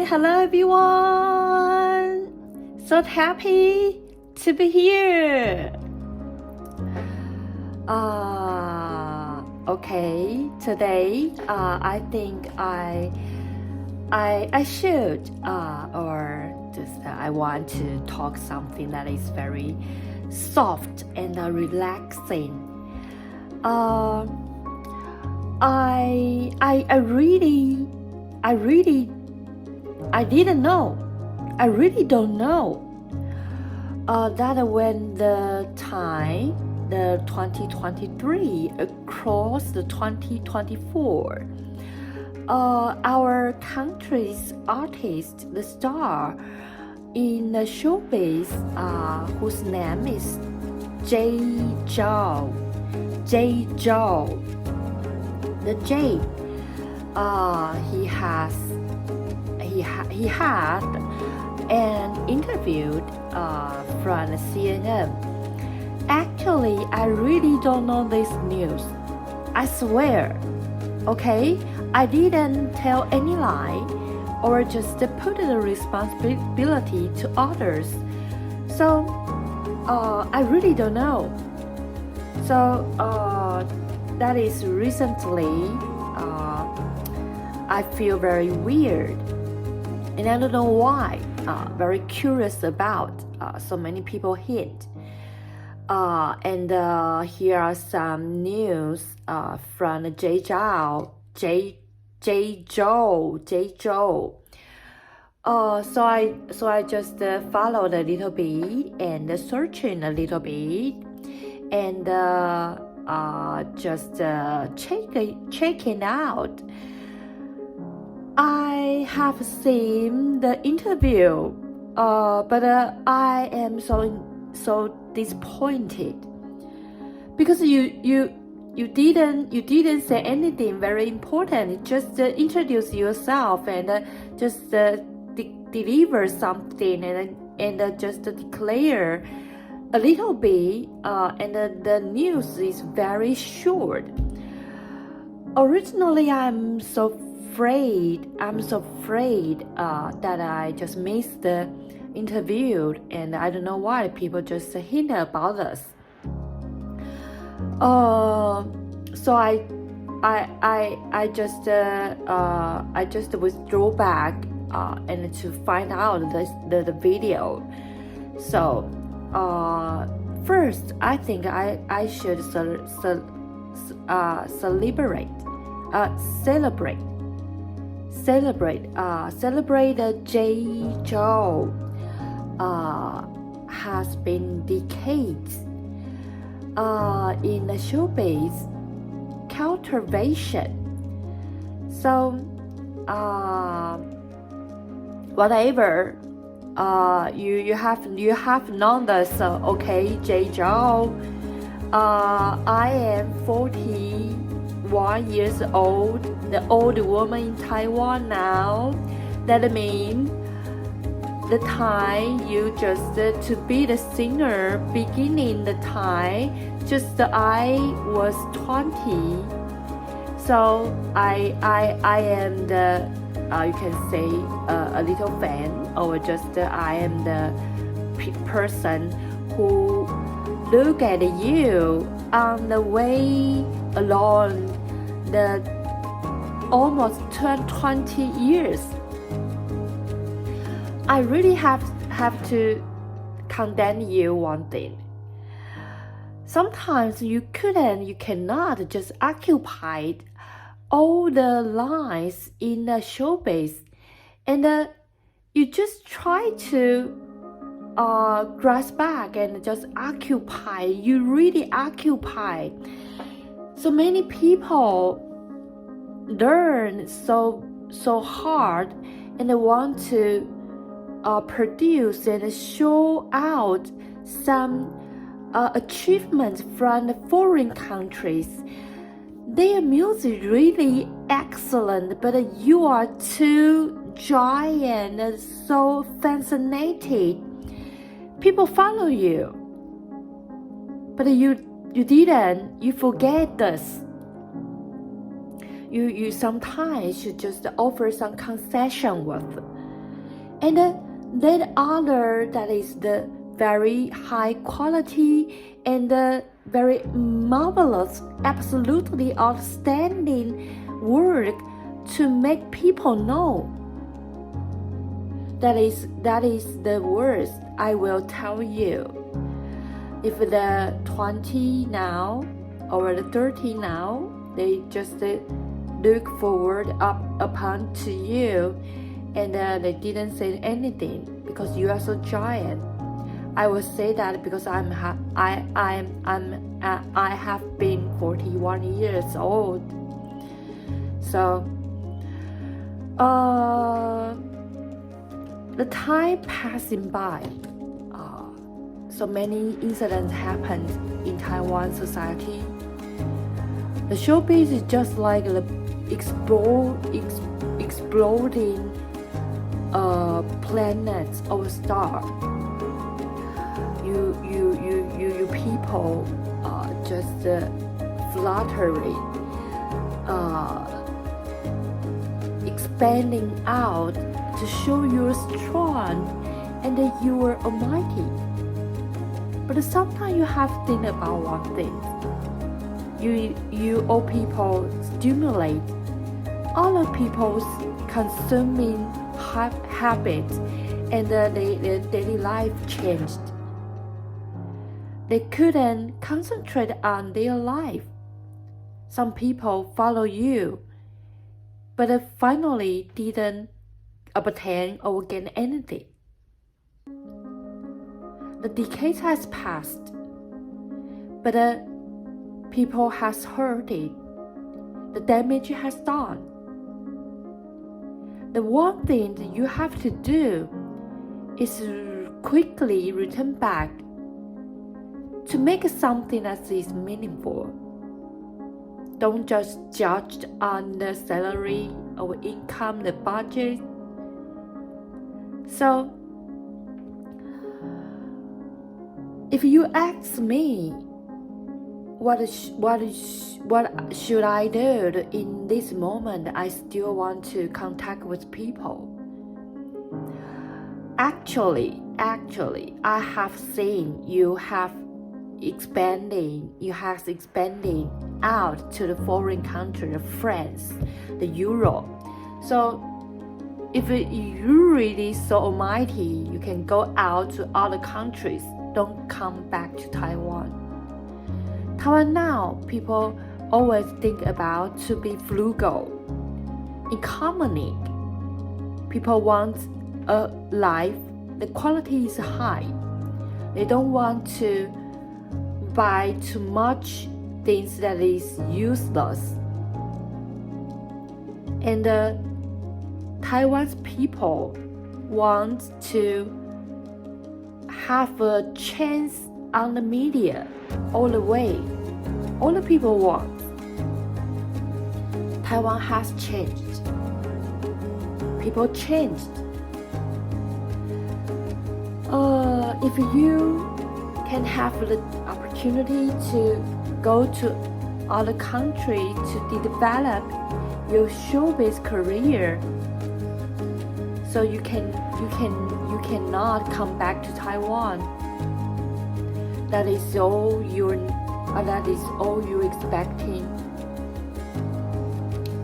hello everyone! So happy to be here! Okay, today I think I should I want to talk something that is very soft and relaxing. I really don't know that when the 2023 across the 2024, our country's artist, the star in the showbiz, whose name is Zhao. The J, he had an interview from CNN. Actually, I really don't know this news. I swear. Okay, I didn't tell any lie or just put the responsibility to others. So, I really don't know. So, that is recently, I feel very weird. And I don't know why. Very curious about so many people hint. And here are some news from Zhao. So I just followed a little bit and searching a little bit and just checking out. I have seen the interview, but I am so disappointed because you didn't say anything very important. Just introduce yourself and just deliver something and just declare a little bit. And the news is very short. Originally, I'm so afraid that I just missed the interview, and I don't know why people just hint about us. So I just withdrew back and to find out the video. So first I think I should celebrate Zhao has been decades in the showbiz cultivation. So whatever you have known this, okay, Zhao. I am 41 years old, the old woman in Taiwan now. That means the time you just to be the singer beginning the time, just I was 20. So I am the you can say a little fan, or just I am the person who look at you on the way along the almost 20 years. I really have to condemn you one thing. Sometimes you cannot just occupy all the lines in the showbiz, and you just try to grasp back and just occupy. You really occupy. So many people learn so hard and they want to produce and show out some achievements from the foreign countries. Their music really excellent, but you are too giant and so fascinated. People follow you, but you didn't. You forget this. You sometimes should just offer some concession with. And that other, that is the very high quality and very marvelous, absolutely outstanding work to make people know. That is the words I will tell you. If the 20 now or the 30 now, they just look forward up upon to you, and they didn't say anything because you are so giant. I will say that because I have been 41 years old. So the time passing by, so many incidents happened in Taiwan society. The showbiz is just like the exploding planets or star. You people just fluttering, expanding out to show you're strong and that you are almighty. But sometimes you have to think about one thing. You all people stimulate all of people's consuming habits, and their daily life changed. They couldn't concentrate on their life. Some people follow you, but finally didn't obtain or gain anything. The decade has passed, but people has hurt it. The damage has done. The one thing that you have to do is quickly return back to make something that is meaningful. Don't just judge on the salary or income, the budget. So, if you ask me, what should I do in this moment? I still want to contact with people. Actually, I have seen you have expanding out to the foreign country, the France, the Europe. So if you're really so almighty, you can go out to other countries. Don't come back to Taiwan. Taiwan now, people always think about to be frugal, economic. People want a life, the quality is high. They don't want to buy too much things that is useless. And Taiwan's people want to have a chance on the media all the way. All the people want. Taiwan has changed. People changed. If you can have the opportunity to go to other country to develop your showbiz career, so you cannot come back to Taiwan. That is all you're expecting.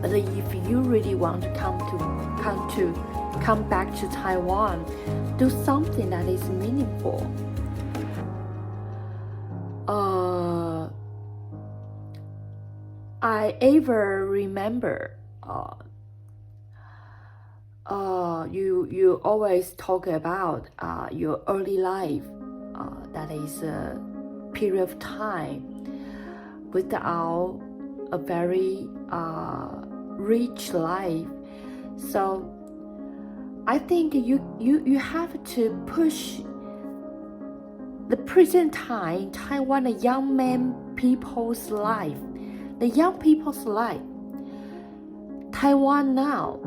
But if you really want to come back to Taiwan, do something that is meaningful. I ever remember you always talk about your early life, that is a period of time without a very rich life. So I think you have to push the present time in Taiwan, the young people's life. Taiwan now,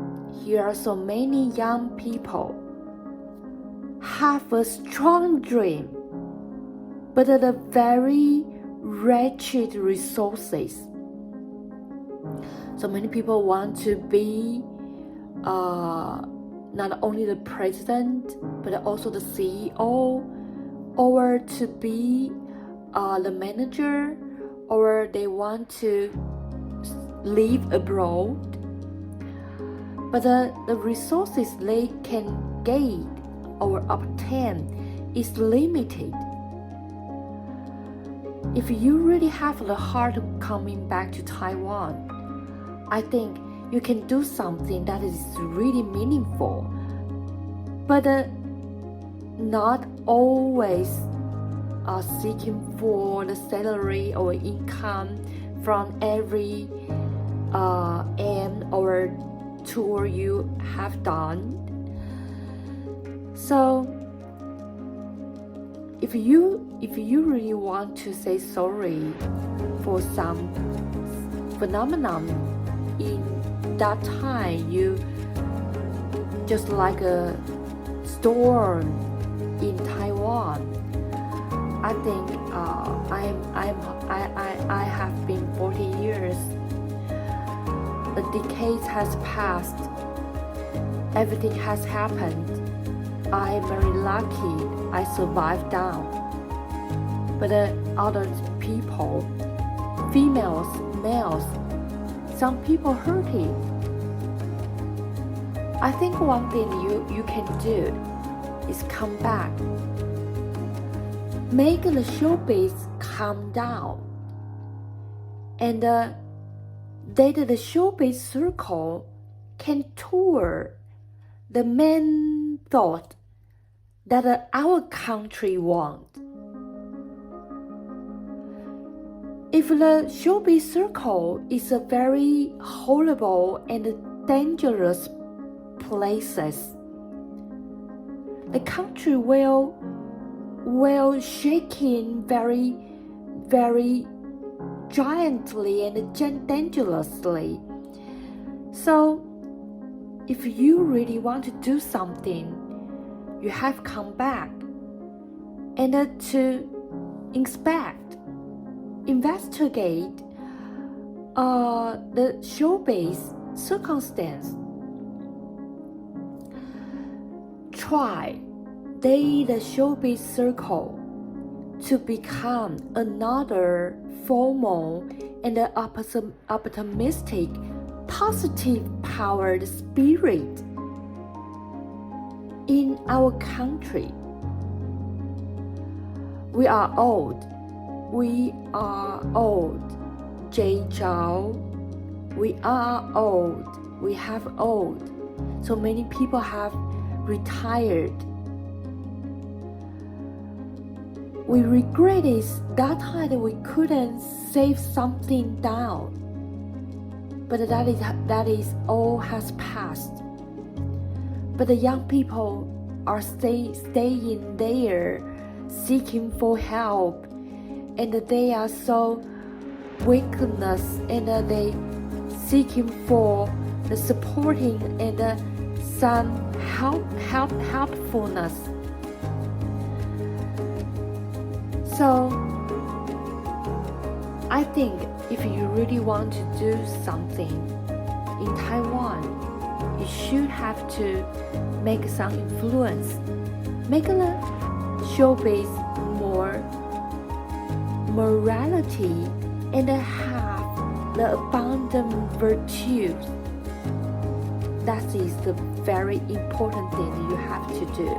here are so many young people have a strong dream, but the very wretched resources. So many people want to be not only the president, but also the CEO, or to be the manager, or they want to live abroad. But the resources they can gain or obtain is limited. If you really have the heart of coming back to Taiwan, I think you can do something that is really meaningful, but not always seeking for the salary or income from every aim or tour you have done. So if you really want to say sorry for some phenomenon in that time, you just like a storm in Taiwan, I think I have been 40 years. The decades has passed. Everything has happened. I am very lucky I survived down. But other people, females, males, some people hurt it. I think one thing you can do is come back. Make the showbiz calm down. And that the showbiz circle can tour the main thought that our country wants. If the showbiz circle is a very horrible and dangerous places, the country will shaking very, very giantly and dangerously. So if you really want to do something, you have come back and to investigate the showbiz circumstance. Try the showbiz circle to become another formal and optimistic, positive powered spirit in our country. We are old. Jay Zhao. We are old. We have old. So many people have retired. We regret it that time that we couldn't save something down. But that is all has passed. But the young people are staying there, seeking for help, and they are so weakness, and they seeking for the supporting and some helpfulness. So I think if you really want to do something in Taiwan, you should have to make some influence, make the showbiz more morality, and have the abundant virtues. That is the very important thing you have to do.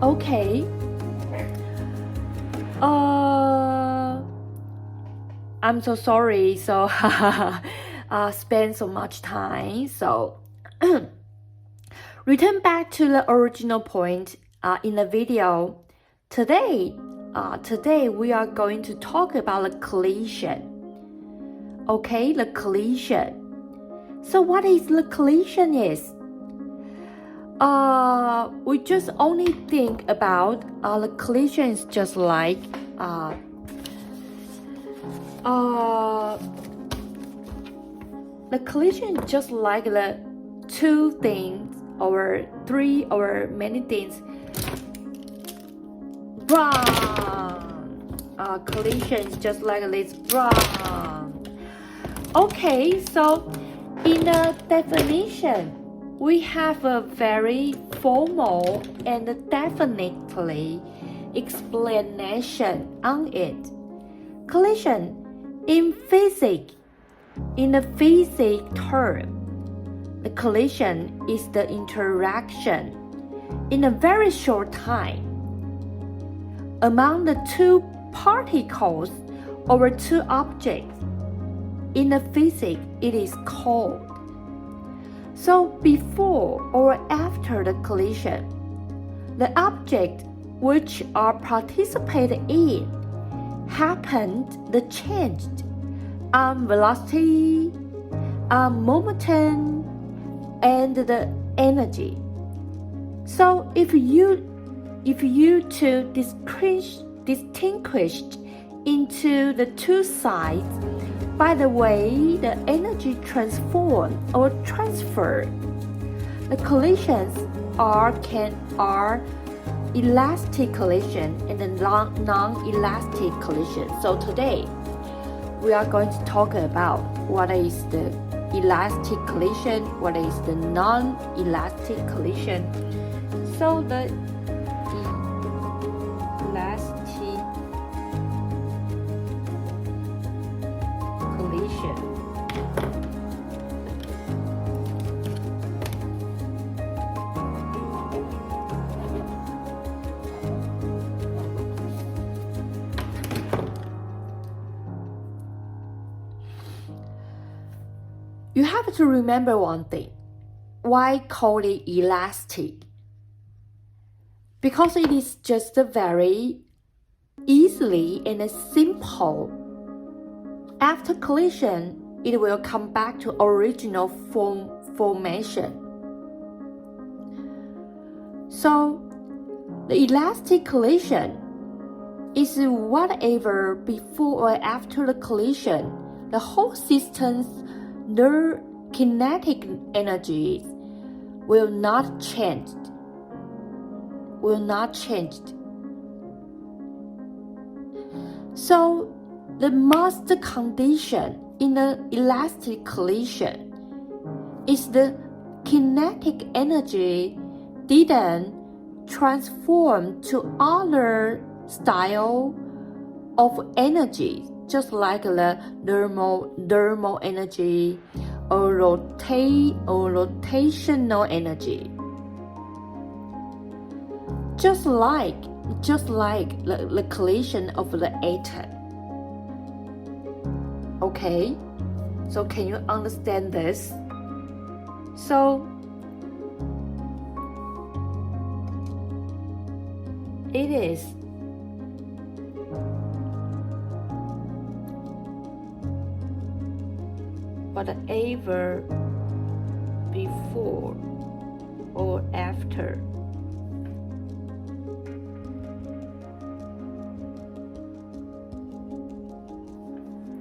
Okay. I'm so sorry. So spend so much time. So return back to the original point in the video. Today we are going to talk about the collision. Okay, the collision. So what is the collision is? We just only think about the collision is just like the collision is just like the two things or three or many things. Collision is just like this. Okay, so in the definition, we have a very formal and definitely explanation on it. Collision in physics, in the physics term, the collision is the interaction in a very short time among the two particles or two objects. In the physics, it is called. So before or after the collision, the object which are participated in happened the changed velocity, momentum, and the energy. So if you to distinguish into the two sides by the way the energy transform or transfer, the collisions are elastic collision and the non-elastic collision. So today we are going to talk about what is the elastic collision, what is the non-elastic collision. So the elastic collision. You have to remember one thing. Why call it elastic? Because it is just very easily and simple. After collision, it will come back to original formation. So the elastic collision is whatever before or after the collision, the whole system's their kinetic energies will not change. So the master condition in the elastic collision is the kinetic energy didn't transform to other style of energy, just like the thermal energy or rotational energy. Just like the collision of the atom. Okay, so can you understand this? So it is whatever before or after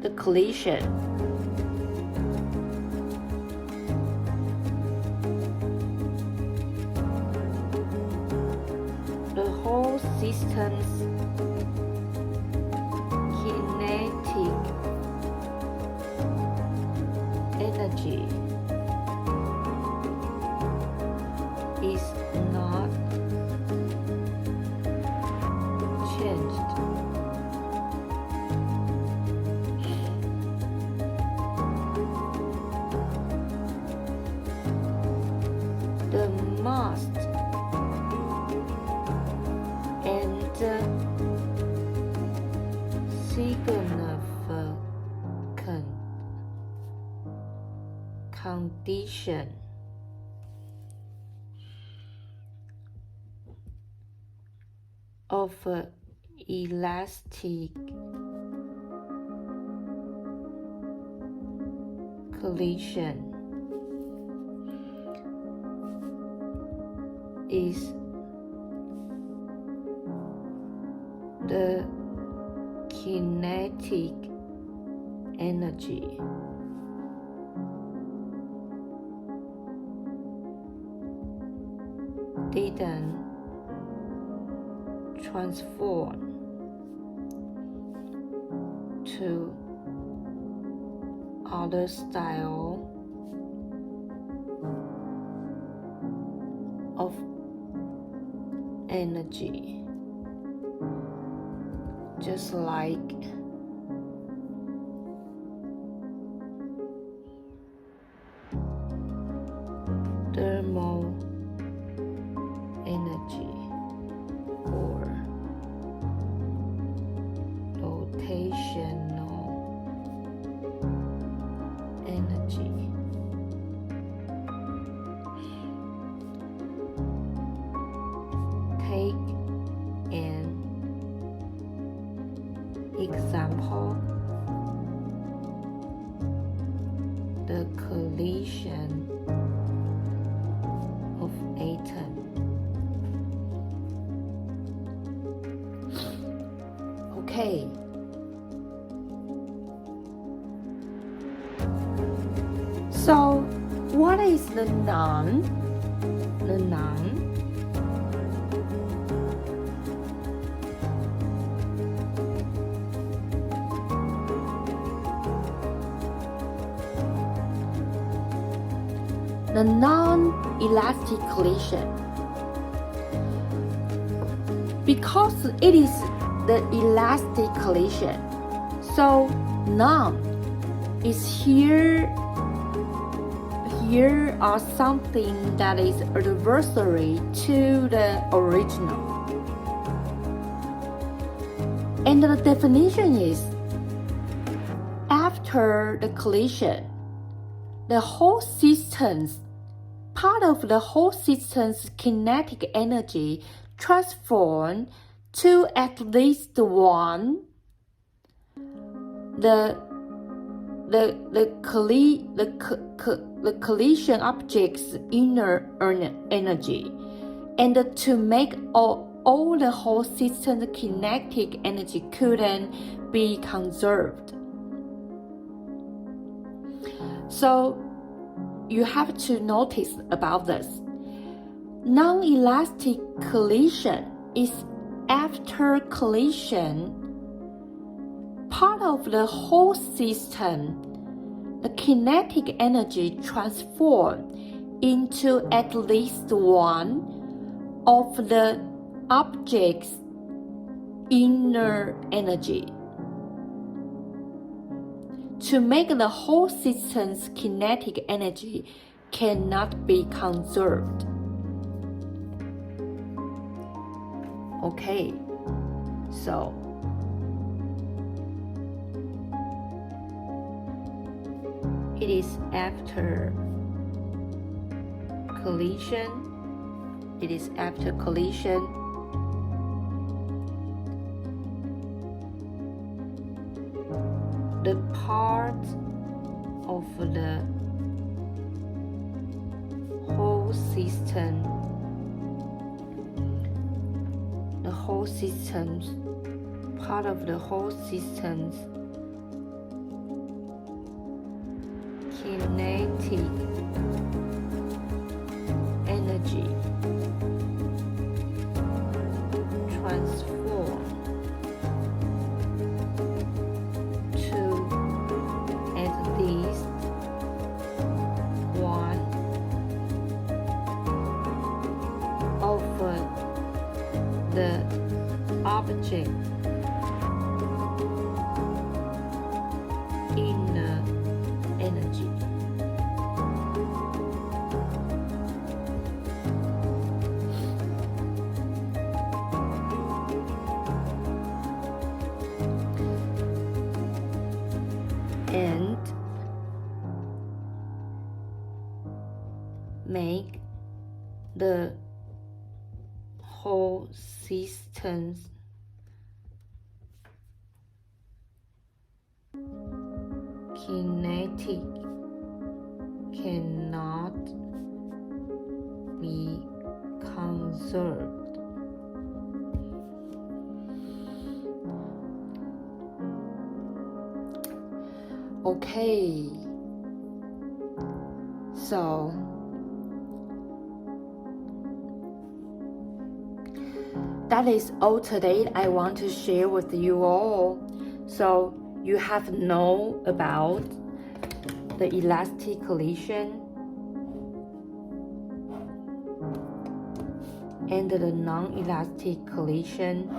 the collision. The whole system's kinetic energy is not changed. The mass and significant condition of elastic collision is the kinetic energy didn't transform to other style of energy, just like thermal energy or rotational energy. Take an example, the collision of atom. Okay. So, what is the noun? The noun the non-elastic collision, because it is the elastic collision, so non is here are something that is adversary to the original, and the definition is after the collision, the whole system's part of the whole system's kinetic energy transformed to at least one the collision object's inner energy, and to make all the whole system's kinetic energy couldn't be conserved. So you have to notice about this. Non-elastic collision is after collision, part of the whole system, the kinetic energy transformed into at least one of the object's inner energy, to make the whole system's kinetic energy cannot be conserved. Okay, so it is after collision. It is after collision. The part of the whole system, part of the whole system's kinetic energy transform to at least one of the object inner energy. And make the whole system's kinetic cannot be conserved. Okay, so that is all today I want to share with you all. So you have known about the elastic collision and the non-elastic collision.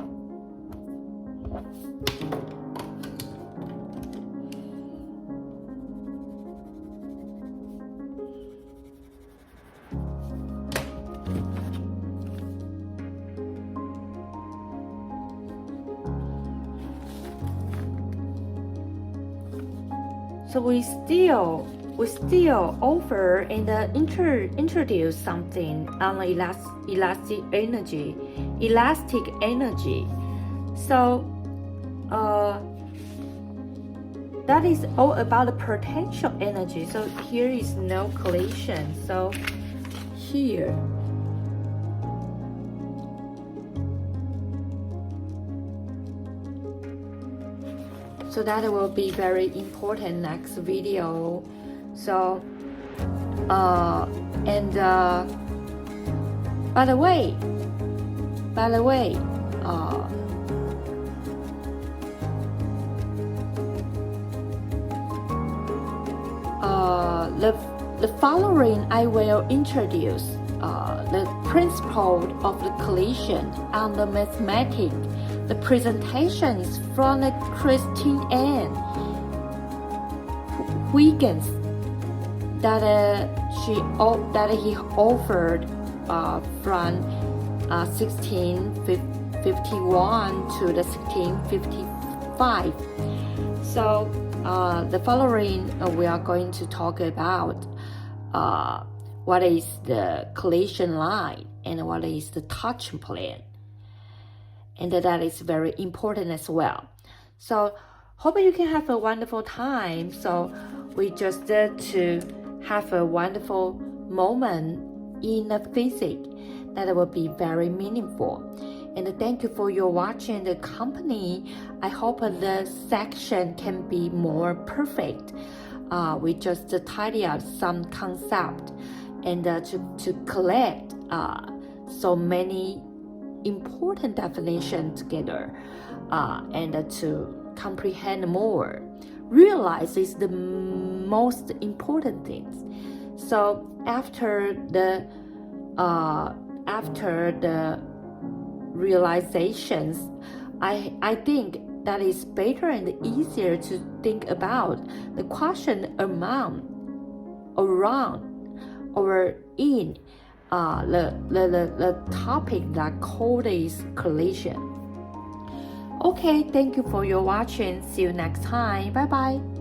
So we still offer and introduce something on elastic energy. So that is all about the potential energy. So here is no collision. So here. So that will be very important next video. So by the way, the following I will introduce the principle of the collision and the mathematics. The presentation is from the Christine Ann Huygens that he offered from 1651 to the 1655. So the following we are going to talk about what is the collision line and what is the touch plane. And that is very important as well. So hope you can have a wonderful time. So we just to have a wonderful moment in the physics that will be very meaningful. And thank you for your watching the company. I hope the section can be more perfect. We just tidy up some concept and to collect so many important definitions together and to comprehend more. Realize is the most important things. So after the realizations, I think that is better and easier to think about the question around or in the topic that called is collision. Okay, thank you for your watching. See you next time. Bye bye.